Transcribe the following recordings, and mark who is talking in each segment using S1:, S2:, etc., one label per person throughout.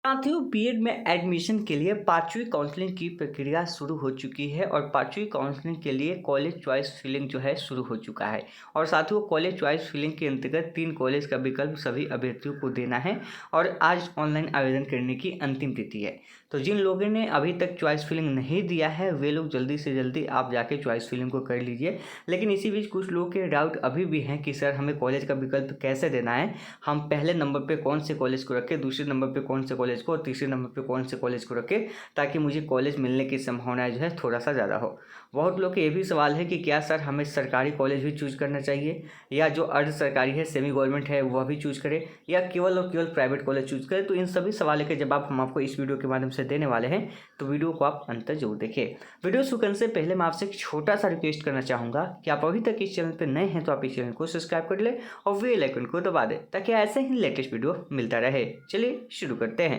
S1: साथियों, बीएड में एडमिशन के लिए 5वीं काउंसलिंग की प्रक्रिया शुरू हो चुकी है और 5वीं काउंसलिंग के लिए कॉलेज चॉइस फिलिंग जो है शुरू हो चुका है। और साथियों, कॉलेज चॉइस फिलिंग के अंतर्गत 3 कॉलेज का विकल्प सभी अभ्यर्थियों को देना है और आज ऑनलाइन आवेदन करने की अंतिम तिथि है। तो जिन लोगों ने अभी तक चॉइस फिलिंग नहीं दिया है वे लोग जल्दी से जल्दी आप जाके चॉइस फिलिंग को कर लीजिए। लेकिन इसी बीच कुछ लोगों के डाउट अभी भी हैं कि सर हमें कॉलेज का विकल्प कैसे देना है, हम पहले नंबर पे कौन से कॉलेज को रखें, दूसरे नंबर पे कौन से कॉलेज को और तीसरे नंबर पे कौन से कॉलेज को रखें ताकि मुझे कॉलेज मिलने की संभावना जो है थोड़ा सा ज़्यादा हो। बहुत लोग के ये भी सवाल है कि क्या सर हमें सरकारी कॉलेज भी चूज करना चाहिए या जो अर्ध सरकारी है सेमी गवर्नमेंट है वह भी चूज करें या केवल और केवल प्राइवेट कॉलेज चूज करें। तो इन सभी सवालों के जवाब हम आपको इस वीडियो के माध्यम से देने वाले हैं, तो वीडियो को आप अंत तक जरूर देखिए। वीडियो शुरू करने से पहले मैं आपसे एक छोटा सा रिक्वेस्ट करना चाहूँगा कि आप अभी तक इस चैनल पर नए हैं तो आप इस चैनल को सब्सक्राइब कर ले और बेल आइकन को दबा दें ताकि ऐसे ही लेटेस्ट वीडियो मिलता रहे। चलिए शुरू करते हैं।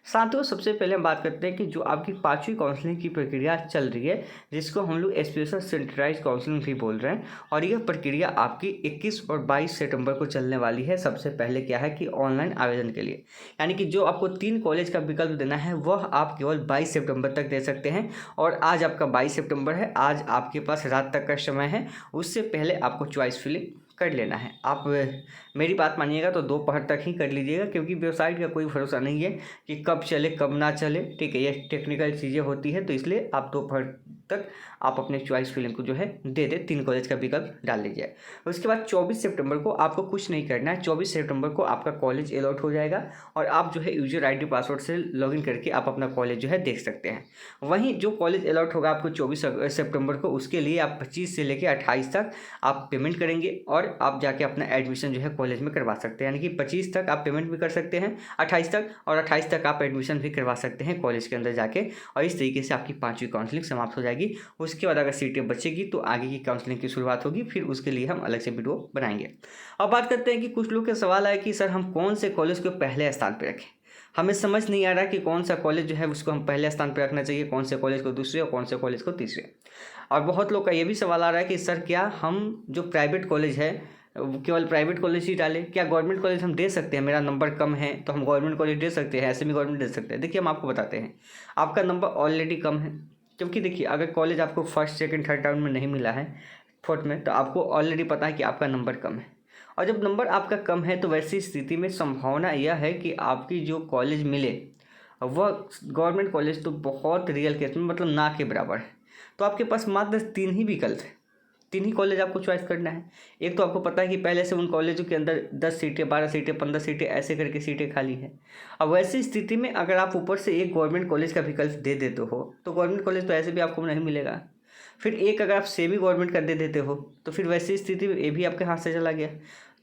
S1: साथियों, सबसे पहले हम बात करते हैं कि जो आपकी 5वीं काउंसलिंग की प्रक्रिया चल रही है जिसको हम लोग स्पेशल सेंट्रलाइज काउंसलिंग भी बोल रहे हैं और यह प्रक्रिया आपकी 21 और 22 सितंबर को चलने वाली है। सबसे पहले क्या है कि ऑनलाइन आवेदन के लिए यानी कि जो आपको 3 कॉलेज का विकल्प देना है वह आप केवल 22 सितंबर तक दे सकते हैं और आज आपका 22 सितंबर है, आज आपके पास रात तक का समय है। उससे पहले आपको चॉइस फिलिंग कर लेना है। आप मेरी बात मानिएगा तो दोपहर तक ही कर लीजिएगा क्योंकि वेबसाइट का कोई भरोसा नहीं है कि कब चले कब ना चले। ठीक है, ये टेक्निकल चीज़ें होती है, तो इसलिए आप दोपहर तक आप अपने चॉइस फिलिंग को जो है दे दे, 3 कॉलेज का विकल्प डाल लीजिए। उसके बाद 24 सितंबर को आपको कुछ नहीं करना है। 24 सितंबर को आपका कॉलेज अलॉट हो जाएगा और आप जो है यूजर ID पासवर्ड से लॉगिन करके आप अपना कॉलेज जो है देख सकते हैं। वहीं जो कॉलेज अलॉट होगा आपको 24 सितंबर को, उसके लिए आप 25 से लेकर 28 तक आप पेमेंट करेंगे और आप जाके अपना एडमिशन जो है कॉलेज में करवा सकते हैं। यानी कि 25 तक आप पेमेंट भी कर सकते हैं, 28 तक, और 28 तक आप एडमिशन भी करवा सकते हैं कॉलेज के अंदर जाके। और इस तरीके से आपकी 5वीं काउंसलिंग समाप्त हो जाएगी। उसके बाद अगर सीटें बचेगी तो आगे की काउंसलिंग की शुरुआत होगी, फिर उसके लिए हम अलग से वीडियो बनाएंगे। अब बात करते हैं कि कुछ लोग के सवाल आए कि सर हम कौन से कॉलेज को पहले स्थान पर रखें। हमें समझ नहीं आ रहा कि कौन सा कॉलेज जो है उसको हम पहले स्थान पर रखना चाहिए, कौन से कॉलेज को दूसरे और कौन से कॉलेज को तीसरे। और बहुत लोग का ये भी सवाल आ रहा है कि सर क्या हम जो प्राइवेट कॉलेज है केवल प्राइवेट कॉलेज ही डालें, क्या गवर्नमेंट कॉलेज हम दे सकते हैं, मेरा नंबर कम है तो हम गवर्नमेंट कॉलेज दे सकते हैं, ऐसे भी गवर्नमेंट दे सकते हैं। देखिए हम आपको बताते हैं, आपका नंबर ऑलरेडी कम है क्योंकि देखिए अगर कॉलेज आपको फर्स्ट सेकंड थर्ड राउंड में नहीं मिला है, फोर्थ में, तो आपको ऑलरेडी पता है कि आपका नंबर कम है। और जब नंबर आपका कम है तो वैसी स्थिति में संभावना यह है कि आपकी जो कॉलेज मिले वह गवर्नमेंट कॉलेज तो बहुत रियल केस में मतलब ना के बराबर है। तो आपके पास मात्र 3 ही विकल्प है, 3 ही कॉलेज आपको चॉइस करना है। एक तो आपको पता है कि पहले से उन कॉलेजों के अंदर 10 सीटें, 12 सीटें, 15 सीटें ऐसे करके सीटें खाली हैं। अब वैसी स्थिति में अगर आप ऊपर से एक गवर्नमेंट कॉलेज का विकल्प दे देते हो तो गवर्नमेंट कॉलेज तो ऐसे भी आपको नहीं मिलेगा। फिर एक अगर आप सेमी गवर्नमेंट का दे देते हो तो फिर वैसी स्थिति में ये भी आपके हाथ से चला गया।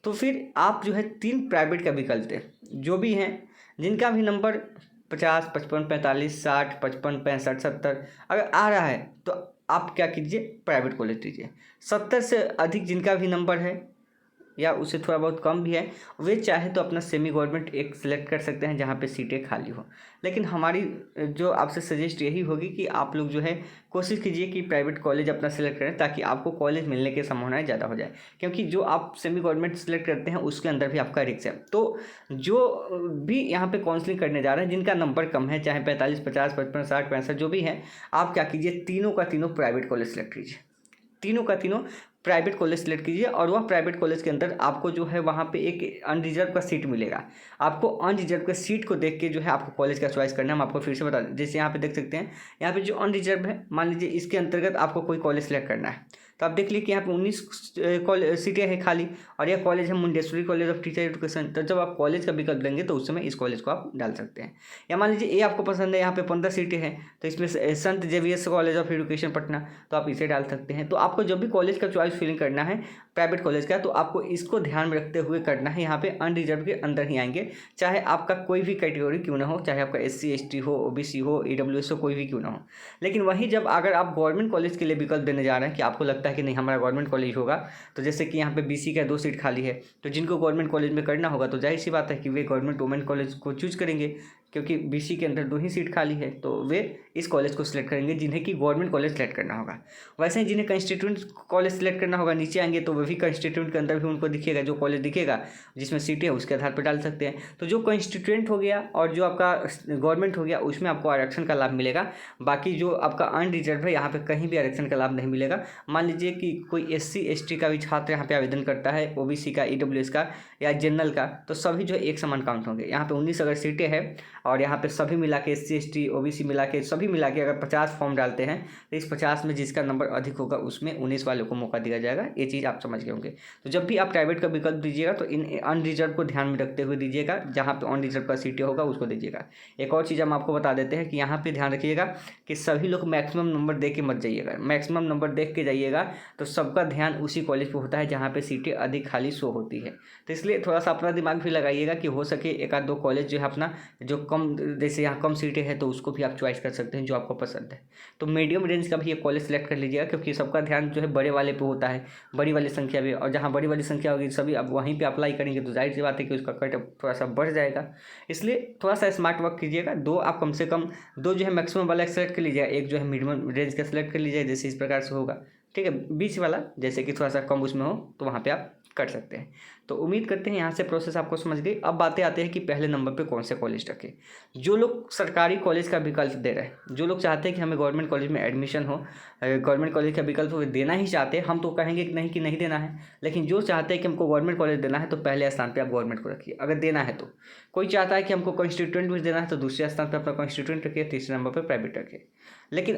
S1: तो फिर आप जो है 3 प्राइवेट का विकल्प दें, जो भी हैं जिनका भी नंबर 50, 55, 45, 60, 55, 65, 70 अगर आ रहा है तो आप क्या कीजिए, प्राइवेट कॉलेज दीजिए। 70 से अधिक जिनका भी नंबर है या उससे थोड़ा बहुत कम भी है वे चाहे तो अपना सेमी गवर्नमेंट एक सिलेक्ट कर सकते हैं जहाँ पे सीटें खाली हो। लेकिन हमारी जो आपसे सजेस्ट यही होगी कि आप लोग जो है कोशिश कीजिए कि प्राइवेट कॉलेज अपना सिलेक्ट करें ताकि आपको कॉलेज मिलने की संभावनाएं ज़्यादा हो जाए, क्योंकि जो आप सेमी गवर्नमेंट सिलेक्ट करते हैं उसके अंदर भी आपका रिस्क है। तो जो भी यहाँ पे काउंसलिंग करने जा रहे हैं जिनका नंबर कम है, चाहे 45, 50, 55, 60, 65 जो भी है, आप क्या कीजिए, तीनों का तीनों प्राइवेट कॉलेज सिलेक्ट कीजिए, तीनों का तीनों प्राइवेट कॉलेज सिलेक्ट कीजिए। और वह प्राइवेट कॉलेज के अंदर आपको जो है वहाँ पे एक अनरिजर्व का सीट मिलेगा। आपको अनरिजर्व का सीट को देख के जो है आपको कॉलेज का चॉइस करना है। हम आपको फिर से बता दें, जैसे यहाँ पे देख सकते हैं, यहाँ पे जो अनरिजर्व है, मान लीजिए इसके अंतर्गत आपको कोई कॉलेज सेलेक्ट करना है तो आप देख लीजिए कि यहाँ पे 19 सीटें हैं खाली और यह कॉलेज है Mundeshwari college of teacher education. तो जब आप कॉलेज का विकल्प देंगे तो उस समय इस कॉलेज को आप डाल सकते हैं। या मान लीजिए ये आपको पसंद है, यहाँ पे 15 सीटें हैं तो इसमें संत Xavier's college of education Patna, तो आप इसे डाल सकते हैं। तो आपको जब भी कॉलेज का चॉइस फिलिंग करना है प्राइवेट कॉलेज का तो आपको इसको ध्यान में रखते हुए करना है। यहाँ पे अनरिजर्व के अंदर ही आएंगे, चाहे आपका कोई भी कैटेगरी क्यों ना हो, चाहे आपका SC ST हो, OBC हो, EWS हो, कोई भी क्यों ना हो। लेकिन वहीं जब अगर आप गवर्नमेंट कॉलेज के लिए विकल्प देने जा रहे हैं कि आपको लगता है कि नहीं हमारा गवर्नमेंट कॉलेज होगा, तो जैसे कि यहाँ पे BC का 2 सीट खाली है तो जिनको गवर्नमेंट कॉलेज में करना होगा तो जाहिर सी बात है कि वे गवर्नमेंट वुमेन कॉलेज को चूज करेंगे, क्योंकि बीसी के अंदर 2 ही सीट खाली है, तो वे इस कॉलेज को सिलेक्ट करेंगे जिन्हें कि गवर्नमेंट कॉलेज सेलेक्ट करना होगा। वैसे ही जिन्हें कंस्टिट्यूंट कॉलेज सेलेक्ट करना होगा, नीचे आएंगे तो वही कंस्टिट्यूंट के अंदर भी उनको दिखेगा, जो कॉलेज दिखेगा जिसमें सीटें है उसके आधार पर डाल सकते हैं। तो जो कंस्टिट्यूंट हो गया और जो आपका गवर्नमेंट हो गया उसमें आपको आरक्षण का लाभ मिलेगा। बाकी जो आपका अनरिजर्व है यहाँ पे कहीं भी आरक्षण का लाभ नहीं मिलेगा। मान लीजिए कि कोई SC ST का भी छात्र यहाँ पे आवेदन करता है, OBC का, EWS का या जनरल का, तो सभी जो है एक समान काउंट होंगे। यहाँ पे 19 अगर सीटें हैं और यहाँ पे सभी मिला के SC ST OBC मिला के सभी मिला के अगर 50 फॉर्म डालते हैं तो इस 50 में जिसका नंबर अधिक होगा उसमें 19 वालों को मौका दिया जाएगा। ये चीज़ आप समझ गए होंगे। तो जब भी आप प्राइवेट का विकल्प दीजिएगा तो इन अनरिजर्व को ध्यान में रखते हुए दीजिएगा, जहाँ पे अनरिजर्व का सीटें होगा उसको दीजिएगा। एक और चीज़ हम आपको बता देते हैं कि यहाँ पे ध्यान रखिएगा कि सभी लोग मैक्सिमम नंबर देख के मत जाइएगा। मैक्सिमम नंबर देख के जाइएगा तो सबका ध्यान उसी कॉलेज पे होता है जहाँ पे सीटें अधिक खाली शो होती है। तो इसलिए थोड़ा सा अपना दिमाग भी लगाइएगा कि हो सके एक आध दो कॉलेज जो है अपना जो कम, जैसे यहाँ कम सीटें हैं तो उसको भी आप चॉइस कर सकते हैं जो आपको पसंद है। तो मीडियम रेंज का भी एक कॉलेज सेलेक्ट कर लीजिएगा, क्योंकि सबका ध्यान जो है बड़े वाले पे होता है, बड़ी वाली संख्या भी। और जहाँ बड़ी वाली संख्या होगी सभी अब वहीं पे अप्लाई करेंगे तो जाहिर सी बात है कि उसका कट थोड़ा सा बढ़ जाएगा। इसलिए थोड़ा सा स्मार्ट वर्क कीजिएगा। दो आप कम से कम दो जो है मैक्सिमम वाला सेलेक्ट कर लीजिएगा, एक जो है मिनिमम रेंज का सेलेक्ट कर लीजिएगा, जैसे इस प्रकार से होगा। ठीक है, बीच वाला जैसे कि थोड़ा सा कम उसमें हो तो वहाँ पे आप कर सकते हैं। तो उम्मीद करते हैं यहाँ से प्रोसेस आपको समझ गई। अब बातें आते हैं कि पहले नंबर पे कौन से कॉलेज रखें। जो लोग सरकारी कॉलेज का विकल्प दे रहे हैं, जो लोग चाहते हैं कि हमें गवर्नमेंट कॉलेज में एडमिशन हो, गवर्नमेंट कॉलेज का विकल्प वो देना ही चाहते हैं, हम तो कहेंगे कि नहीं देना है, लेकिन जो चाहते हैं कि हमको गवर्नमेंट कॉलेज देना है तो पहले स्थान पर आप गवर्नमेंट को रखिए अगर देना है तो। कोई चाहता है कि हमको कॉन्स्टिट्यूंट में देना है तो दूसरे स्थान पर अपना कॉन्स्टिट्यूंट रखिए, तीसरे नंबर पर प्राइवेट रखिए। लेकिन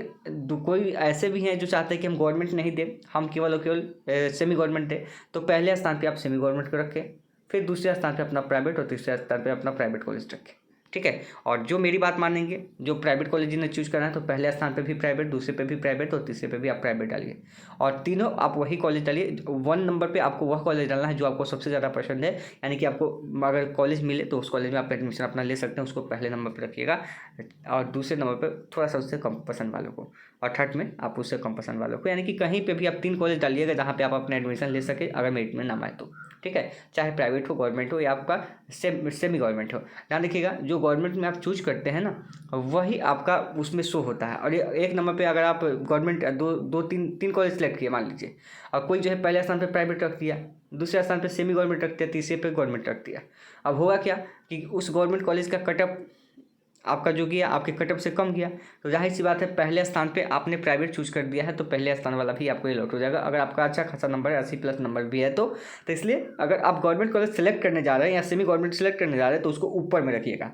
S1: कोई ऐसे भी हैं जो चाहते हैं कि हम गवर्नमेंट नहीं दें, हम केवल और केवल सेमी गवर्नमेंट दें, तो पहले स्थान पे आप सेमी गवर्नमेंट को रखें, फिर दूसरे स्थान पे अपना प्राइवेट और तीसरे स्थान पे अपना प्राइवेट कॉलेज रखें। ठीक है, और जो मेरी बात मानेंगे, जो प्राइवेट कॉलेज जिन्हें चूज करना है तो पहले स्थान पे भी प्राइवेट, दूसरे पे भी प्राइवेट और तीसरे पे भी आप प्राइवेट डालिए। और तीनों आप वही कॉलेज डालिए। 1 नंबर पे आपको वह कॉलेज डालना है जो आपको सबसे ज़्यादा पसंद है, यानी कि आपको अगर कॉलेज मिले तो उस कॉलेज में आप एडमिशन अपना ले सकते हैं, उसको पहले नंबर पर रखिएगा। और दूसरे नंबर पर थोड़ा सा उससे कम पसंद वालों को, और थर्ड में आप उससे कम पसंद वालों को, यानी कि कहीं पे भी आप 3 कॉलेज डालिएगा जहाँ पे आप अपना एडमिशन ले सके अगर मेरिट में नाम आए तो। ठीक है, चाहे प्राइवेट हो, गवर्नमेंट हो या आपका सेमी गवर्नमेंट हो। ध्यान रखिएगा, जो गवर्नमेंट में आप चूज करते हैं ना वही आपका उसमें शो होता है। और ये 1 नंबर पे अगर आप गवर्नमेंट दो तीन कॉलेज सेलेक्ट किए मान लीजिए, और कोई जो है पहले स्थान पे प्राइवेट रख दिया, दूसरे स्थान पे सेमी गवर्नमेंट रख दिया, तीसरे पे गवर्नमेंट रख दिया। अब होगा क्या कि उस गवर्नमेंट कॉलेज का कटअप आपका जो गया आपके कटअप से कम गया, तो जाहिर सी बात है पहले स्थान पे आपने प्राइवेट चूज कर दिया है तो पहले स्थान वाला भी आपको ये लौट हो जाएगा। अगर आपका अच्छा खासा नंबर है, 80+ नंबर भी है तो इसलिए अगर आप गवर्नमेंट कॉलेज सेलेक्ट करने जा रहे हैं या सेमी गवर्नमेंट सेलेक्ट करने जा रहे हैं तो उसको ऊपर में रखिएगा,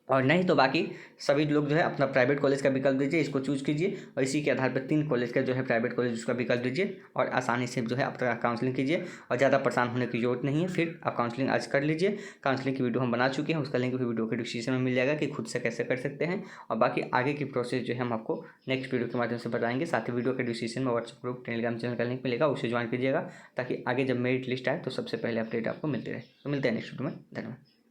S1: और नहीं तो बाकी सभी लोग जो है अपना प्राइवेट कॉलेज का विकल्प दीजिए, इसको चूज कीजिए और इसी के आधार पर 3 कॉलेज का जो है प्राइवेट कॉलेज उसका विकल्प दीजिए और आसानी से जो है अपना काउंसलिंग कीजिए। और ज़्यादा परेशान होने की जरूरत नहीं है, फिर आप काउंसलिंग आज कर लीजिए। काउंसलिंग की वीडियो हम बना चुके हैं, उसका लिंक भी वीडियो के डिस्क्रिप्शन में मिल जाएगा कि खुद से कैसे कर सकते हैं। और बाकी आगे की प्रोसेस जो है हम आपको नेक्स्ट वीडियो के माध्यम से बताएंगे। साथ ही वीडियो के डिस्क्रिप्शन में व्हाट्सएप ग्रुप, टेलीग्राम चैनल का लिंक मिलेगा, उसे ज्वाइन कीजिएगा ताकि आगे जब मेरिट लिस्ट आए तो सबसे पहले अपडेट आपको मिलती रहे। तो मिलते हैं नेक्स्ट वीडियो में, धन्यवाद।